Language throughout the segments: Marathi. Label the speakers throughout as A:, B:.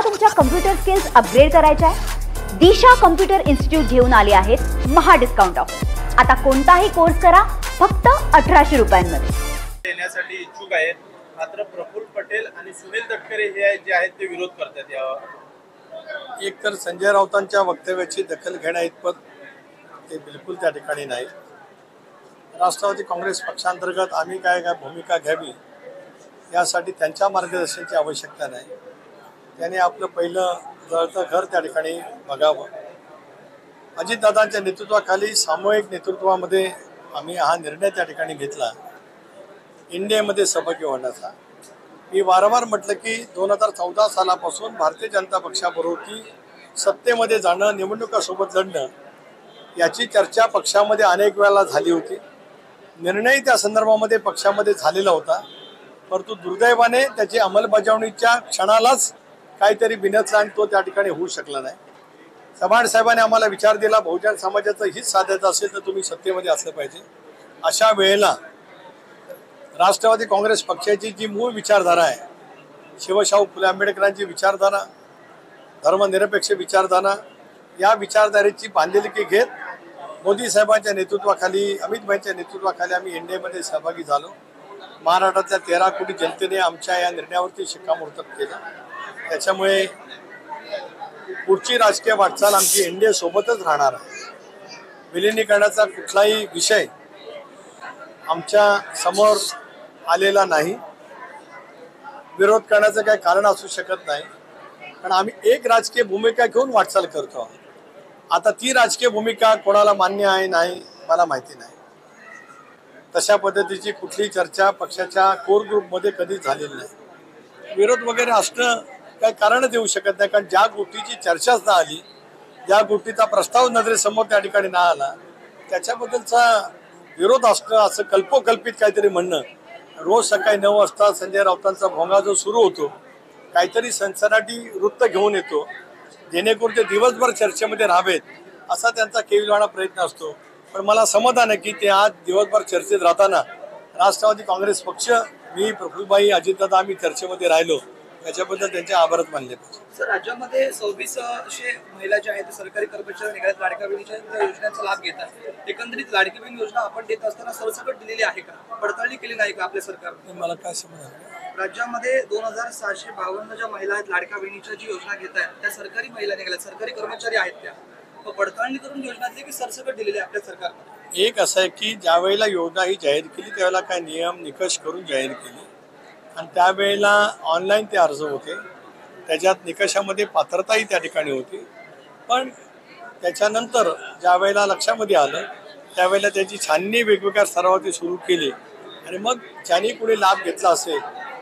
A: तुम्हाला तुमच्या कम्प्युटर स्किल्स अपग्रेड करायच्या आहे? दिशा कम्प्युटर इन्स्टिट्यूट घेऊन आले आहेत महा डिस्काउंट ऑफर। आता कोणताही कोर्स करा फक्त 1800 रुपयांमध्ये।
B: येण्यासाठी इच्छुक आहेत, मात्र प्रफुल्ल पटेल आणि सुनील तटकरे हे जे आहेत ते विरोध करतात। यावर
C: एक तर संजय राऊतांच्या वक्तव्याची दखल घेण्याइतपत ते बिलकुल त्या ठिकाणी नाही। राष्ट्रवादी काँग्रेस पक्षांतर्गत आम्ही काय भूमिका घ्यावी यासाठी त्यांच्या मार्गदर्शनाची आवश्यकता नाही। त्यांनी आपलं पहिलं जळतं घर त्या ठिकाणी बघावं। अजितदादांच्या नेतृत्वाखाली सामूहिक नेतृत्वामध्ये आम्ही हा निर्णय त्या ठिकाणी घेतला इंडियामध्ये सहभागी होण्याचा। मी वारंवार म्हटलं की 2014 सालापासून भारतीय जनता पक्षाबरोबर सत्तेमध्ये जाणं, निवडणुकासोबत लढणं याची चर्चा पक्षामध्ये अनेक वेळा झाली होती। निर्णय त्या संदर्भामध्ये पक्षामध्ये झालेला होता, परंतु दुर्दैवाने त्याची अंमलबजावणीच्या क्षणालाच काहीतरी बिनसला आणि तो त्या ठिकाणी होऊ शकला नाही। चव्हाण साहेबांनी आम्हाला विचार दिला, बहुजन समाजाचं हित साधायचं असेल तर तुम्ही सत्तेमध्ये असलं पाहिजे। अशा वेळेला राष्ट्रवादी काँग्रेस पक्षाची जी मूळ विचारधारा आहे, शिवशाहू फुले आंबेडकरांची विचारधारा, धर्मनिरपेक्ष विचारधारा, या विचारधारेची बांधिलकी घेत मोदी साहेबांच्या नेतृत्वाखाली, अमित भाईंच्या नेतृत्वाखाली आम्ही एनडीएमध्ये सहभागी झालो। महाराष्ट्रातल्या 13 कोटी जनतेने आमच्या या निर्णयावरती शिक्कामोर्तब केलं। त्याच्यामुळे पुढची राजकीय वाटचाल आमची एनडीए सोबतच राहणार आहे। विलिनीकरणाचा कुठलाही विषय आमच्या समोर आलेला नाही। विरोध करण्याचं काही कारण असू शकत नाही, पण आम्ही एक राजकीय भूमिका घेऊन वाटचाल करतो। आता ती राजकीय भूमिका कोणाला मान्य आहे नाही मला माहिती नाही। तशा पद्धतीची कुठली चर्चा पक्षाच्या कोर ग्रुपमध्ये कधीच झालेली नाही। विरोध वगैरे असणं काही कारणच देऊ शकत नाही, कारण ज्या गोष्टीची चर्चाच ना आली, ज्या गोष्टीचा प्रस्ताव नजरेसमोर त्या ठिकाणी ना आला, त्याच्याबद्दलचा विरोध असणं असं कल्पोकल्पित काहीतरी म्हणणं। रोज सकाळी 9 वाजता संजय राऊतांचा भोंगा जो सुरू होतो, काहीतरी सनसनाटी वृत्त घेऊन येतो जेणेकरून ते दिवसभर चर्चेमध्ये राहावेत असा त्यांचा केविलवाणा प्रयत्न असतो। पण मला समाधान आहे की ते आज दिवसभर चर्चेत राहताना राष्ट्रवादी काँग्रेस पक्ष, मी, प्रफुल्लभाई, अजितदादा आम्ही चर्चेमध्ये राहिलो, त्याच्याबद्दल त्यांचे आभारच मानले पाहिजे।
D: सर, राज्यामध्ये 2600 महिला ज्या आहेत सरकारी कर्मचारी निघाल्यात लाडक्या बहिणीच्या योजनेचा लाभ घेतात। एकंदरीत लाडकी बहीण योजना आपण देत असताना सरसकट दिलेली आहे का, पडताळणी केली नाही का आपल्या सरकारने?
C: मला काय समजलं,
D: राज्यामध्ये 2652 ज्या महिला आहेत लाडक्या बहिणीच्या जी योजना घेत आहेत त्या सरकारी महिला निघाल्यात, सरकारी कर्मचारी आहेत त्या, पडताळणी करून योजना दिली की सरसकट दिलेली आहे आपल्या सरकारने?
C: एक असं आहे की ज्या वेळेला योजना ही जाहीर केली त्यावेळेला काय नियम निकष करून जाहीर केली आणि त्यावेळेला ऑनलाईन ते अर्ज होते, त्याच्यात निकषामध्ये पात्रताही त्या ठिकाणी होती। पण त्याच्यानंतर ज्या वेळेला लक्षामध्ये आलं त्यावेळेला त्याची छाननी वेगवेगळ्या स्तरावरती सुरू केली आणि मग ज्यांनी कुणी लाभ घेतला असेल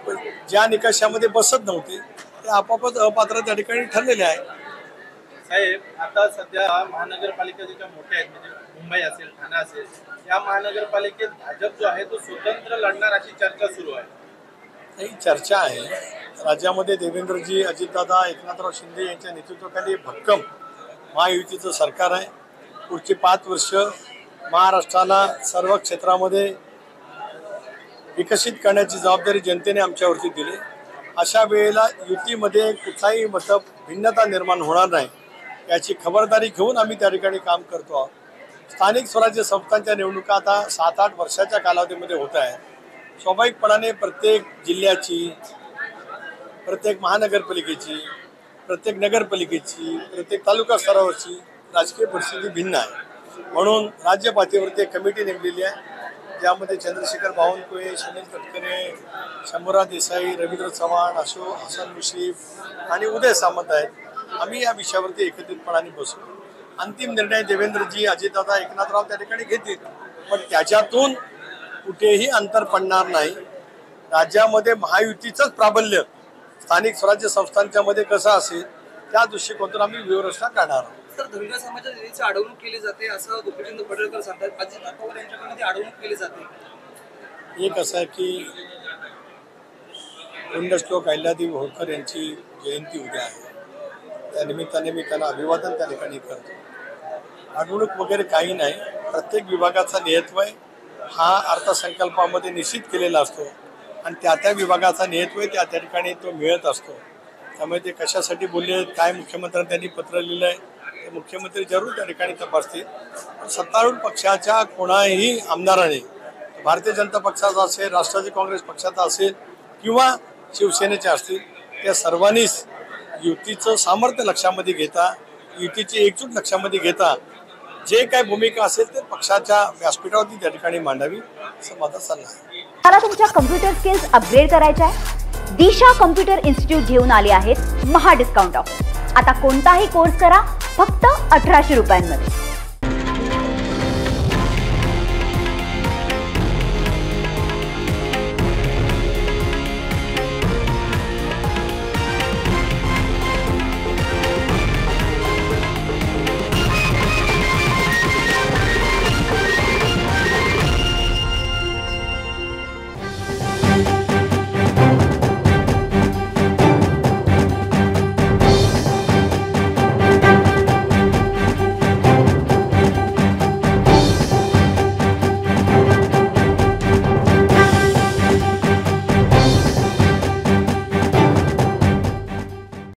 C: पण ज्या निकषामध्ये बसत नव्हते ते आपोआपच अपात्र त्या ठिकाणी ठरलेले आहे।
B: साहेब, आता सध्या महानगरपालिका ज्या मोठ्या आहेत, म्हणजे मुंबई असेल, ठाणे असेल, या महानगरपालिकेत भाजप जो आहे तो स्वतंत्र लढणार अशी चर्चा सुरू आहे।
C: ही चर्चा आहे। राज्यामध्ये देवेंद्रजी, अजितदादा, एकनाथराव शिंदे यांच्या नेतृत्वाखाली भक्कम महायुतीचं सरकार आहे। पुढची 5 वर्ष महाराष्ट्राला सर्व क्षेत्रामध्ये विकसित करण्याची जबाबदारी जनतेने आमच्यावरती दिली। अशा वेळेला युतीमध्ये कुठलाही भिन्नता निर्माण होणार नाही याची खबरदारी घेऊन आम्ही त्या ठिकाणी काम करतो आहोत। स्थानिक स्वराज्य संस्थांच्या निवडणुका आता 7-8 वर्षाच्या कालावधीमध्ये होत आहेत। स्वाभाविकपणाने प्रत्येक जिल्ह्याची, प्रत्येक महानगरपालिकेची, प्रत्येक नगरपालिकेची, प्रत्येक तालुका स्तरावरची राजकीय परिस्थिती भिन्न आहे। म्हणून राज्य पातळीवरती एक कमिटी नेमलेली आहे ज्यामध्ये चंद्रशेखर बावनकुळे, सुनील तटकरे, शंभूराज देसाई, रवींद्र चव्हाण, हसन मुश्रीफ आणि उदय सामंत आहेत। आम्ही या विषयावरती एकत्रितपणाने बसू। अंतिम निर्णय देवेंद्रजी, अजितदादा, एकनाथराव त्या ठिकाणी घेतील, पण त्याच्यातून कुठेही अंतर पडणार नाही। राज्यामध्ये महायुतीचंच प्राबल्य स्थानिक स्वराज्य संस्थांच्या मध्ये कसं असेल त्या दृष्टिकोनातून आम्ही व्यूहरचना करणार आहोत।
D: सर, धनगर समाजाच्या निधीची अडवणूक केली जाते असं गोपीचंद पडळकर सांगतात, अजित पवार यांच्याकडून ती अडवणूक केली जाते।
C: एक असं आहे की पुण्यश्लोक अहिल्यादेवी होळकर यांची जयंती उद्या आहे, त्या निमित्ताने मी त्यांना अभिवादन त्या ठिकाणी करतो। अडवणूक वगैरे काही नाही। प्रत्येक विभागाचा नियतव्यय हा अर्थसंकल्पामध्ये निश्चित केलेला असतो आणि त्या विभागाचा नियतव्यय त्या ठिकाणी तो मिळत असतो। त्यामुळे ते कशासाठी बोलले आहेत, काय मुख्यमंत्र्यांनी त्यांनी पत्र लिहिलं आहे, ते मुख्यमंत्री जरूर त्या ठिकाणी तपासतील. पण सत्तारूढ पक्षाच्या कोणाही आमदाराने, भारतीय जनता पक्षाचा असेल, राष्ट्रवादी काँग्रेस पक्षाचा असेल किंवा शिवसेनेचे असतील, त्या सर्वांनीच युतीचं सामर्थ्य लक्षामध्ये घेता, युतीची एकजूट लक्षामध्ये घेता जे काय भूमिका असेल ते पक्षाच्या व्यासपीठावरती त्या ठिकाणी मांडावी असं माझं सल्ला आहे.
A: मला तुमच्या कम्प्युटर स्किल्स अपग्रेड करायच्या आहे? दिशा कम्प्युटर इन्स्टिट्यूट घेऊन आले आहेत महा डिस्काउंट ऑफर. आता कोणताही कोर्स करा फक्त 1800 रुपयांमध्ये.